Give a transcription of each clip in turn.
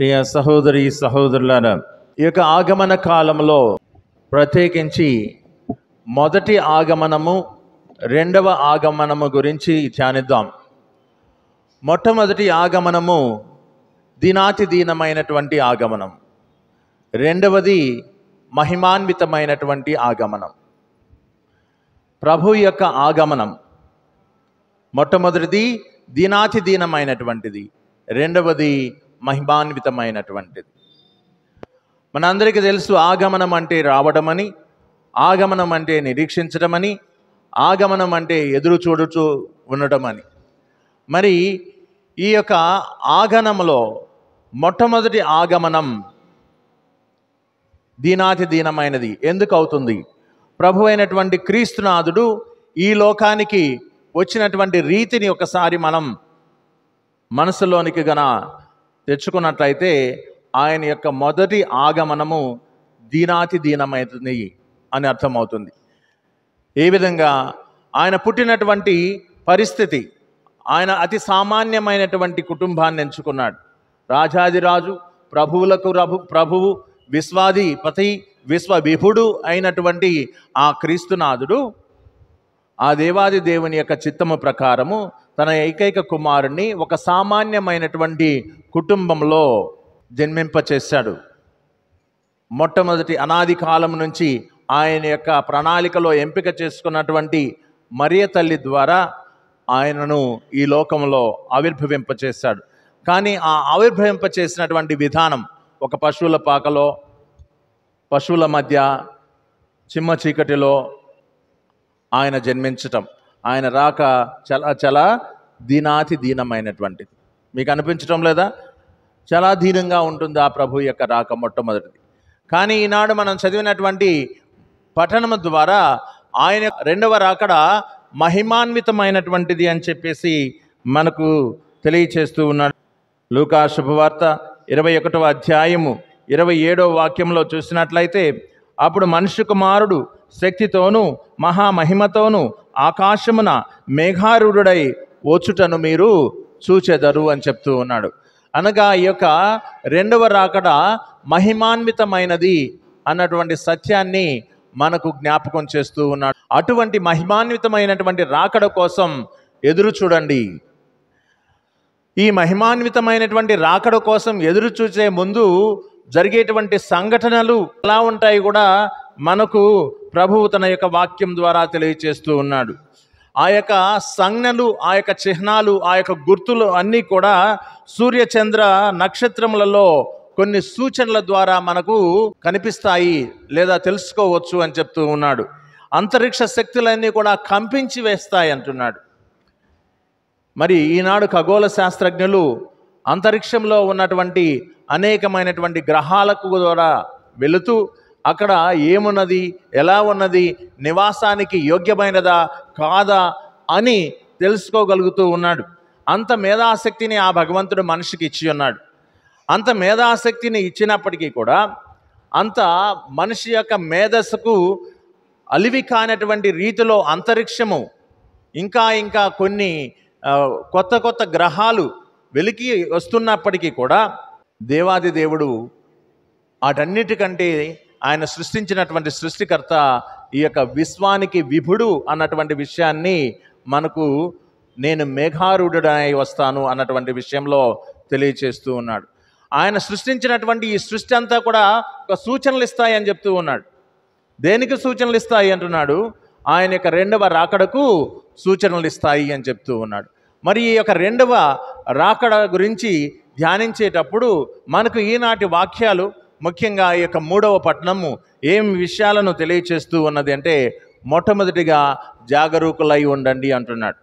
ప్రియ సహోదరి సహోదరులారా, ఈ యొక్క ఆగమన కాలంలో ప్రత్యేకించి మొదటి ఆగమనము, రెండవ ఆగమనము గురించి ధ్యానిద్దాం. మొట్టమొదటి ఆగమనము దీనాతి దీనమైనటువంటి ఆగమనం. రెండవది మహిమాన్వితమైనటువంటి ఆగమనం. ప్రభు యొక్క ఆగమనం మొట్టమొదటిది దీనాతి దీనమైనటువంటిది, రెండవది మహిమాన్వితమైనటువంటిది. మనందరికీ తెలుసు, ఆగమనం అంటే రావడమని, ఆగమనం అంటే నిరీక్షించడమని, ఆగమనం అంటే ఎదురు చూడుచూ ఉండటమని. మరి ఈ యొక్క ఆగమనంలో మొట్టమొదటి ఆగమనం దీనాతి దీనమైనది ఎందుకు అవుతుంది? ప్రభు అయినటువంటి క్రీస్తునాథుడు ఈ లోకానికి వచ్చినటువంటి రీతిని ఒకసారి మనం మనసులోనికి గన తెచ్చుకున్నట్లయితే ఆయన యొక్క మొదటి ఆగమనము దీనాతి దీనమైనది అని అర్థమవుతుంది. ఏ విధంగా? ఆయన పుట్టినటువంటి పరిస్థితి, ఆయన అతి సామాన్యమైనటువంటి కుటుంబాన్ని ఎంచుకున్నాడు. రాజాదిరాజు, ప్రభువులకు ప్రభువు, విశ్వాధిపతి, విశ్వవిభుడు అయినటువంటి ఆ క్రీస్తునాథుడు ఆ దేవాది దేవుని యొక్క చిత్తము ప్రకారము తన ఏకైక కుమారుణ్ణి ఒక సామాన్యమైనటువంటి కుటుంబంలో జన్మింపచేశాడు. మొట్టమొదటి అనాది కాలం నుంచి ఆయన యొక్క ప్రణాళికలో ఎంపిక చేసుకున్నటువంటి మరియ తల్లి ద్వారా ఆయనను ఈ లోకంలో ఆవిర్భవింపచేశాడు. కానీ ఆ ఆవిర్భవింపచేసినటువంటి విధానం ఒక పశువుల పాకలో, పశువుల మధ్య చిమ్మ చీకటిలో ఆయన జన్మించటం, ఆయన రాక చాలా దీనాతి దీనమైనటువంటిది. మీకు అనిపించటం లేదా? చాలా దీనంగా ఉంటుంది ఆ ప్రభు యొక్క రాక మొట్టమొదటిది. కానీ ఈనాడు మనం చదివినటువంటి పఠనం ద్వారా ఆయన రెండవ రాకడ మహిమాన్వితమైనటువంటిది అని చెప్పేసి మనకు తెలియచేస్తూ ఉన్నాడు. లూకా శుభవార్త 21వ అధ్యాయము 27వ వాక్యంలో చూసినట్లయితే, అప్పుడు మనుష్య కుమారుడు శక్తితోనూ మహామహిమతోనూ ఆకాశమున మేఘారూఢుడై వచ్చుటను మీరు చూచెదరు అని చెప్తూ ఉన్నాడు. అనగా ఈ యొక్క రెండవ రాకడ మహిమాన్వితమైనది అన్నటువంటి సత్యాన్ని మనకు జ్ఞాపకం చేస్తూ ఉన్నాడు. అటువంటి మహిమాన్వితమైనటువంటి రాకడ కోసం ఎదురు చూడండి. ఈ మహిమాన్వితమైనటువంటి రాకడ కోసం ఎదురు చూసే ముందు జరిగేటువంటి సంఘటనలు ఎలా ఉంటాయి కూడా మనకు ప్రభువు తన యొక్క వాక్యం ద్వారా తెలియచేస్తూ ఉన్నాడు. ఆ యొక్క సంజ్ఞలు, ఆ యొక్క చిహ్నాలు, ఆ యొక్క గుర్తులు అన్నీ కూడా సూర్యచంద్ర నక్షత్రములలో కొన్ని సూచనల ద్వారా మనకు కనిపిస్తాయి లేదా తెలుసుకోవచ్చు అని చెప్తూ ఉన్నాడు. అంతరిక్ష శక్తులన్నీ కూడా కంపించి వేస్తాయి అంటున్నాడు. మరి ఈనాడు ఖగోళ శాస్త్రజ్ఞులు అంతరిక్షంలో ఉన్నటువంటి అనేకమైనటువంటి గ్రహాలకు ద్వారా వెళుతూ అక్కడ ఏమున్నది, ఎలా ఉన్నది, నివాసానికి యోగ్యమైనదా కాదా అని తెలుసుకోగలుగుతూ ఉన్నాడు. అంత మేధాశక్తిని ఆ భగవంతుడు మనిషికి ఇచ్చి ఉన్నాడు. అంత మేధాశక్తిని ఇచ్చినప్పటికీ కూడా అంత మనిషి యొక్క మేధస్సుకు అలివి కానటువంటి రీతిలో అంతరిక్షము ఇంకా కొన్ని కొత్త కొత్త గ్రహాలు వెలికి వస్తున్నప్పటికీ కూడా దేవాది దేవుడు వాటన్నిటికంటే ఆయన సృష్టించినటువంటి సృష్టికర్త ఈ యొక్క విశ్వానికి విభుడు అన్నటువంటి విషయాన్ని మనకు నేను మేఘారూఢుడై వస్తాను అన్నటువంటి విషయంలో తెలియచేస్తూ ఉన్నాడు. ఆయన సృష్టించినటువంటి ఈ సృష్టి అంతా కూడా ఒక సూచనలు ఇస్తాయి అని చెప్తూ ఉన్నాడు. దేనికి సూచనలు ఇస్తాయి అంటున్నాడు? ఆయన యొక్క రెండవ రాకడకు సూచనలు ఇస్తాయి అని చెప్తూ ఉన్నాడు. మరి ఈ యొక్క రెండవ రాకడ గురించి ధ్యానించేటప్పుడు మనకు ఈనాటి వాక్యాలు, ముఖ్యంగా ఈ యొక్క 3వ పట్టణము ఏం విషయాలను తెలియచేస్తూ ఉన్నది అంటే, మొట్టమొదటిగా జాగరూకులై ఉండండి అంటున్నాడు.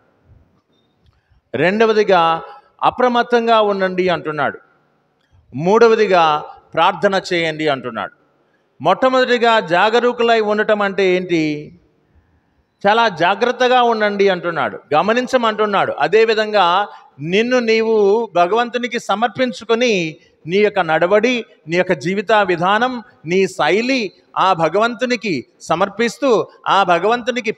రెండవదిగా అప్రమత్తంగా ఉండండి అంటున్నాడు. మూడవదిగా ప్రార్థన చేయండి అంటున్నాడు. మొట్టమొదటిగా జాగరూకులై ఉండటం అంటే ఏంటి? చాలా జాగ్రత్తగా ఉండండి అంటున్నాడు, గమనించమంటున్నాడు. అదేవిధంగా నిన్ను నీవు భగవంతునికి సమర్పించుకొని నీ యొక్క నడవడి, నీ యొక్క జీవిత విధానం, నీ శైలి ఆ భగవంతునికి సమర్పిస్తూ ఆ భగవంతునికి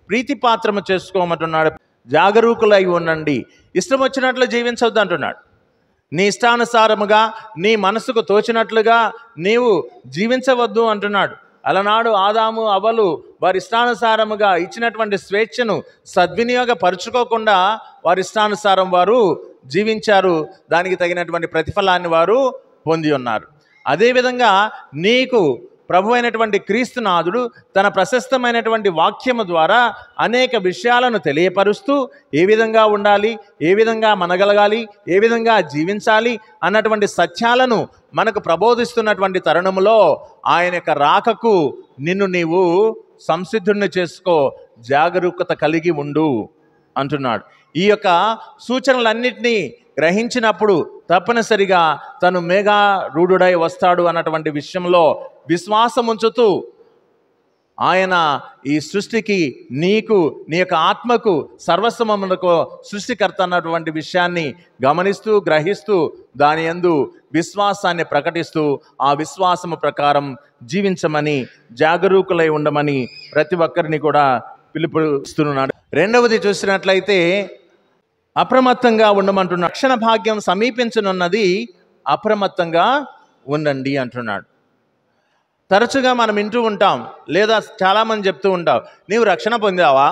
ప్రీతిపాత్రము చేసుకోమంటున్నాడు. జాగరూకులై ఉండండి, ఇష్టం వచ్చినట్లు జీవించవద్దు అంటున్నాడు. నీ ఇష్టానుసారముగా నీ మనసుకు తోచినట్లుగా నీవు జీవించవద్దు అంటున్నాడు. అలనాడు ఆదాము అవ్వలు వారి ఇష్టానుసారముగా ఇచ్చినటువంటి స్వేచ్ఛను సద్వినియోగపరుచుకోకుండా వారి ఇష్టానుసారం వారు జీవించారు. దానికి తగినటువంటి ప్రతిఫలాన్ని వారు పొంది ఉన్నారు. అదేవిధంగా నీకు ప్రభు అయినటువంటి క్రీస్తునాథుడు తన ప్రశస్తమైనటువంటి వాక్యము ద్వారా అనేక విషయాలను తెలియపరుస్తూ ఏ విధంగా ఉండాలి, ఏ విధంగా మనగలగాలి, ఏ విధంగా జీవించాలి అన్నటువంటి సత్యాలను మనకు ప్రబోధిస్తున్నటువంటి తరుణములో ఆయన యొక్క రాకకు నిన్ను నీవు సంసిద్ధుడిని చేసుకో, జాగరూకత కలిగి ఉండు అంటున్నాడు. ఈ యొక్క సూచనలన్నింటినీ గ్రహించినప్పుడు తప్పనిసరిగా తను మేఘారూఢుడై వస్తాడు అన్నటువంటి విషయంలో విశ్వాసం ఉంచుతూ ఆయన ఈ సృష్టికి నీకు నీ యొక్క ఆత్మకు సర్వస్వమునకు సృష్టికర్త అన్నటువంటి విషయాన్ని గమనిస్తూ గ్రహిస్తూ దాని యందు విశ్వాసాన్ని ప్రకటిస్తూ ఆ విశ్వాసము ప్రకారం జీవించమని జాగరూకులై ఉండమని ప్రతి ఒక్కరిని కూడా పిలుపుస్తున్నాడు. రెండవది చూసినట్లయితే అప్రమత్తంగా ఉండమంటున్నాడు. రక్షణ భాగ్యం సమీపించనున్నది, అప్రమత్తంగా ఉండండి అంటున్నాడు. తరచుగా మనం వింటూ ఉంటాం, లేదా చాలామంది చెప్తూ ఉంటాం, నీవు రక్షణ పొందావా,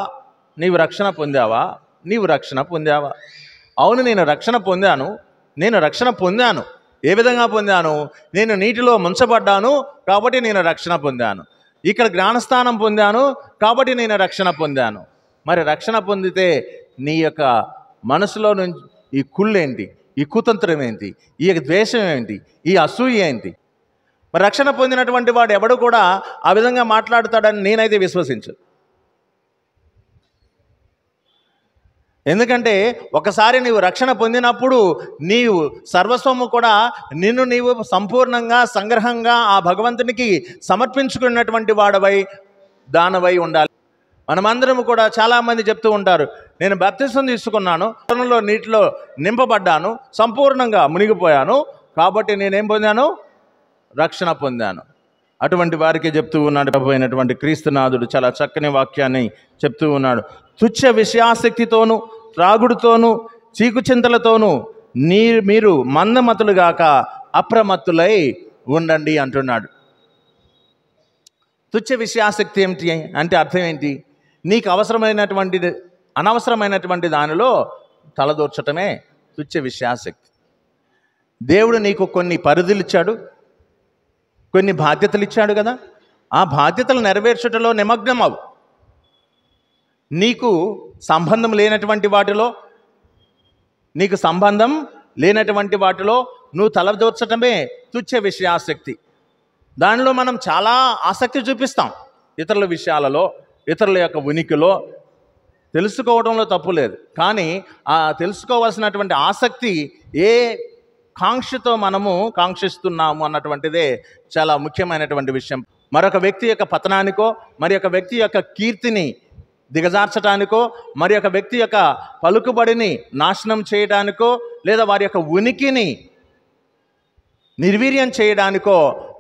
నీవు రక్షణ పొందావా, నీవు రక్షణ పొందావా. అవును, నేను రక్షణ పొందాను, నేను రక్షణ పొందాను. ఏ విధంగా పొందాను? నేను నీటిలో ముంచబడ్డాను కాబట్టి నేను రక్షణ పొందాను. ఇక్కడ జ్ఞానస్థానం పొందాను కాబట్టి నేను రక్షణ పొందాను. మరి రక్షణ పొందితే నీ యొక్క మనసులో నుంచి ఈ కుళ్ళేంటి, ఈ కుతంత్రం ఏంటి, ఈ ద్వేషం ఏంటి, ఈ అసూయ ఏంటి? మరి రక్షణ పొందినటువంటి వాడు ఎవడు కూడా ఆ విధంగా మాట్లాడతాడని నేనైతే విశ్వసించు. ఎందుకంటే ఒకసారి నీవు రక్షణ పొందినప్పుడు నీవు సర్వస్వము కూడా నిన్ను నీవు సంపూర్ణంగా సంగ్రహంగా ఆ భగవంతునికి సమర్పించుకున్నటువంటి వాడవై దానవై ఉండాలి. మనమందరం కూడా చాలామంది చెప్తూ ఉంటారు, నేను బాప్తిసం తీసుకున్నాను, నీటిలో నింపబడ్డాను, సంపూర్ణంగా మునిగిపోయాను కాబట్టి నేనేం పొందాను? రక్షణ పొందాను. అటువంటి వారికి చెప్తూ ఉన్నాడు ప్రభు అయినటువంటి క్రీస్తునాథుడు. చాలా చక్కని వాక్యాన్ని చెప్తూ ఉన్నాడు. తుచ్చ విషయాసక్తితోనూ త్రాగుడుతోనూ చీకుచింతలతోనూ మీరు మందమతులుగాక అప్రమత్తులై ఉండండి అంటున్నాడు. తుచ్చ విషయాసక్తి ఏమిటి అంటే అర్థం ఏంటి? నీకు అవసరమైనటువంటి అనవసరమైనటువంటి దానిలో తలదూర్చటమే తుచ్చ విషయాసక్తి. దేవుడు నీకు కొన్ని పరిధులు ఇచ్చాడు, కొన్ని బాధ్యతలు ఇచ్చాడు కదా. ఆ బాధ్యతలు నెరవేర్చటలో నిమగ్నం అవు. నీకు సంబంధం లేనటువంటి వాటిలో నువ్వు తలదూర్చటమే తుచ్చ విషయాసక్తి. దానిలో మనం చాలా ఆసక్తి చూపిస్తాం. ఇతరుల విషయాలలో, ఇతరుల యొక్క ఉనికిలో తెలుసుకోవడంలో తప్పు లేదు. కానీ ఆ తెలుసుకోవాల్సినటువంటి ఆసక్తి ఏ కాంక్షతో మనము కాంక్షిస్తున్నాము అన్నటువంటిదే చాలా ముఖ్యమైనటువంటి విషయం. మరొక వ్యక్తి యొక్క పతనానికో, మరి ఒక వ్యక్తి యొక్క కీర్తిని దిగజార్చడానికో, మరి ఒక వ్యక్తి యొక్క పలుకుబడిని నాశనం చేయడానికో, లేదా వారి యొక్క ఉనికిని నిర్వీర్యం చేయడానికో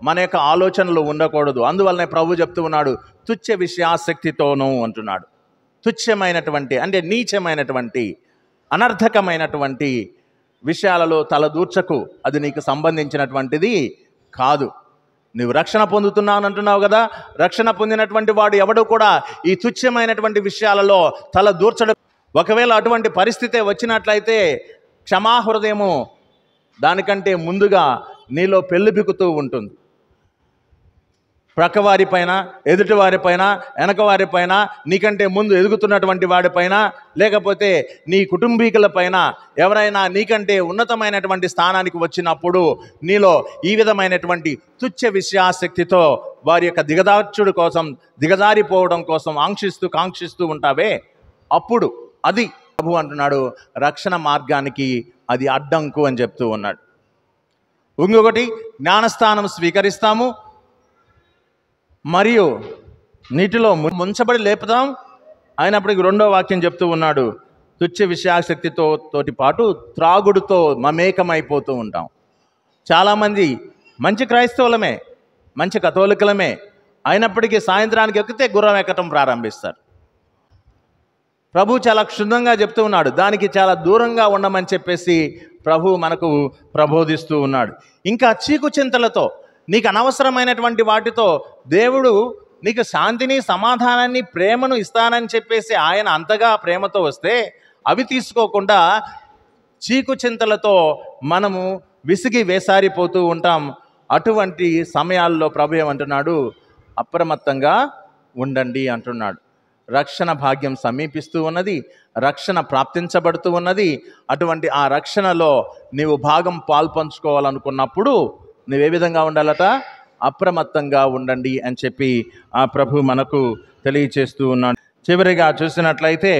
మన యొక్క ఆలోచనలు ఉండకూడదు. అందువల్లనే ప్రభు చెప్తూ ఉన్నాడు, తుచ్చ విషయాసక్తితోనూ అంటున్నాడు. తుచ్చమైనటువంటి అంటే నీచమైనటువంటి అనర్థకమైనటువంటి విషయాలలో తలదూర్చకు, అది నీకు సంబంధించినటువంటిది కాదు. నువ్వు రక్షణ పొందుతున్నాను అంటున్నావు కదా, రక్షణ పొందినటువంటి వాడు ఎవడు కూడా ఈ తుచ్చమైనటువంటి విషయాలలో తల దూర్చడం. ఒకవేళ అటువంటి పరిస్థితి వచ్చినట్లయితే క్షమాహృదయము దానికంటే ముందుగా నీలో పెళ్ళిబిక్కుతూ ఉంటుంది. ప్రక్కవారిపైన, ఎదుటివారిపైన, వెనకవారిపైన, నీకంటే ముందు ఎదుగుతున్నటువంటి వాడిపైన, లేకపోతే నీ కుటుంబీకులపైన ఎవరైనా నీకంటే ఉన్నతమైనటువంటి స్థానానికి వచ్చినప్పుడు నీలో ఈ విధమైనటువంటి తుచ్చ విషయాసక్తితో వారి యొక్క దిగజారిపోవడం కోసం కాంక్షిస్తూ ఉంటావే, అప్పుడు అది ప్రభు అంటున్నాడు రక్షణ మార్గానికి అది అడ్డంకు అని చెప్తూ ఉన్నాడు. ఇంకొకటి, జ్ఞానస్థానం స్వీకరిస్తాము, మరియు నీటిలో ముంచబడి లేపుతాం అయినప్పటికీ రెండో వాక్యం చెప్తూ ఉన్నాడు, తుచ్చ విషయాసక్తితోటి పాటు త్రాగుడుతో మమేకమైపోతూ ఉంటాం. చాలామంది మంచి క్రైస్తవులమే, మంచి కథోలికలమే, అయినప్పటికీ సాయంత్రానికి ఎక్కితే గుర్రం ఎక్కటం ప్రారంభిస్తారు. ప్రభు చాలా క్షుణ్ణంగా చెప్తూ ఉన్నాడు. దానికి చాలా దూరంగా ఉండమని చెప్పేసి ప్రభు మనకు ప్రబోధిస్తూ ఉన్నాడు. ఇంకా చీకు చింతలతో, నీకు అనవసరమైనటువంటి వాటితో దేవుడు నీకు శాంతిని, సమాధానాన్ని, ప్రేమను ఇస్తానని చెప్పేసి ఆయన అంతగా ప్రేమతో వస్తే అవి తీసుకోకుండా చీకు చింతలతో మనము విసిగి వేసారిపోతూ ఉంటాం. అటువంటి సమయాల్లో ప్రభు ఏమంటున్నాడు? అప్రమత్తంగా ఉండండి అంటున్నాడు. రక్షణ భాగ్యం సమీపిస్తూ ఉన్నది, రక్షణ ప్రాప్తించబడుతూ ఉన్నది. అటువంటి ఆ రక్షణలో నీవు భాగం పాల్పంచుకోవాలనుకున్నప్పుడు నువ్వే విధంగా ఉండాలట? అప్రమత్తంగా ఉండండి అని చెప్పి ఆ ప్రభు మనకు తెలియచేస్తూ ఉన్నాడు. చివరిగా చూసినట్లయితే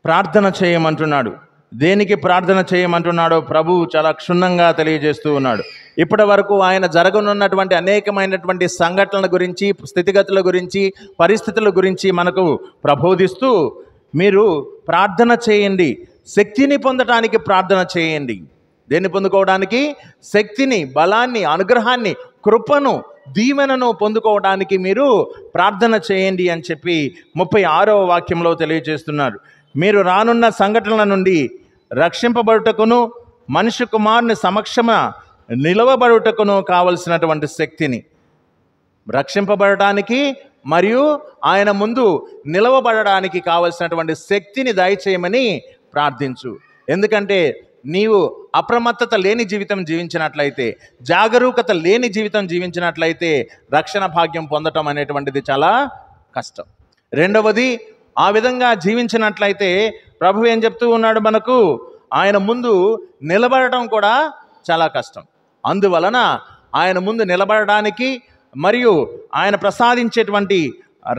ప్రార్థన చేయమంటున్నాడు. దేనికి ప్రార్థన చేయమంటున్నాడో ప్రభు చాలా క్షుణ్ణంగా తెలియజేస్తూ ఉన్నాడు. ఇప్పటి వరకు ఆయన జరగనున్నటువంటి అనేకమైనటువంటి సంఘటనల గురించి, స్థితిగతుల గురించి, పరిస్థితుల గురించి మనకు ప్రబోధిస్తూ, మీరు ప్రార్థన చేయండి, శక్తిని పొందటానికి ప్రార్థన చేయండి. దేన్ని పొందుకోవడానికి? శక్తిని, బలాన్ని, అనుగ్రహాన్ని, కృపను, దీవెనను పొందుకోవడానికి మీరు ప్రార్థన చేయండి అని చెప్పి 36వ వాక్యంలో తెలియజేస్తున్నారు. మీరు రానున్న సంఘటనల నుండి రక్షింపబడుటకును, మనిషి కుమారుని సమక్షమ నిలవబడుటకును కావలసినటువంటి శక్తిని, రక్షింపబడటానికి మరియు ఆయన ముందు నిలవబడడానికి కావలసినటువంటి శక్తిని దయచేయమని ప్రార్థించు. ఎందుకంటే నీవు అప్రమత్తత లేని జీవితం జీవించినట్లయితే, జాగరూకత లేని జీవితం జీవించినట్లయితే రక్షణ భాగ్యం పొందటం అనేటువంటిది చాలా కష్టం. రెండవది, ఆ విధంగా జీవించినట్లయితే ప్రభు ఏం చెప్తూ ఉన్నాడు మనకు? ఆయన ముందు నిలబడటం కూడా చాలా కష్టం. అందువలన ఆయన ముందు నిలబడడానికి మరియు ఆయన ప్రసాదించేటువంటి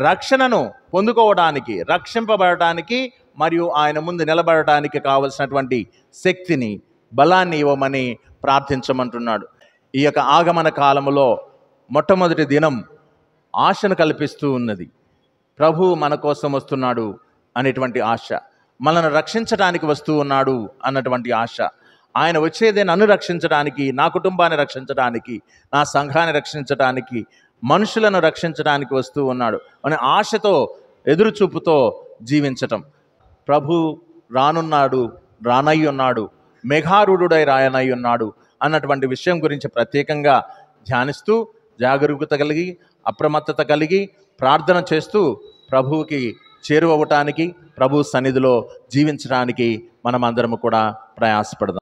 రక్షణను పొందుకోవడానికి, రక్షింపబడటానికి మరియు ఆయన ముందు నిలబడటానికి కావలసినటువంటి శక్తిని, బలాన్ని ఇవ్వమని ప్రార్థించమంటున్నాడు. ఈ యొక్క ఆగమన కాలములో మొట్టమొదటి దినం ఆశను కల్పిస్తూ ఉన్నది. ప్రభు మన కోసం వస్తున్నాడు అనేటువంటి ఆశ, మనల్ని రక్షించడానికి వస్తూ ఉన్నాడు అన్నటువంటి ఆశ. ఆయన వచ్చేదే నన్ను రక్షించడానికి, నా కుటుంబాన్ని రక్షించడానికి, నా సంఘాన్ని రక్షించడానికి, మనుషులను రక్షించడానికి వస్తూ ఉన్నాడు అనే ఆశతో, ఎదురుచూపుతో జీవించటం. ప్రభు రానున్నాడు, రానై ఉన్నాడు, మేఘారూఢుడై రాయనై ఉన్నాడు అన్నటువంటి విషయం గురించి ప్రత్యేకంగా ధ్యానిస్తూ, జాగరూకత కలిగి, అప్రమత్తత కలిగి, ప్రార్థన చేస్తూ ప్రభువుకి చేరువవటానికి, ప్రభు సన్నిధిలో జీవించడానికి మనమందరము కూడా ప్రయాసపడదాం.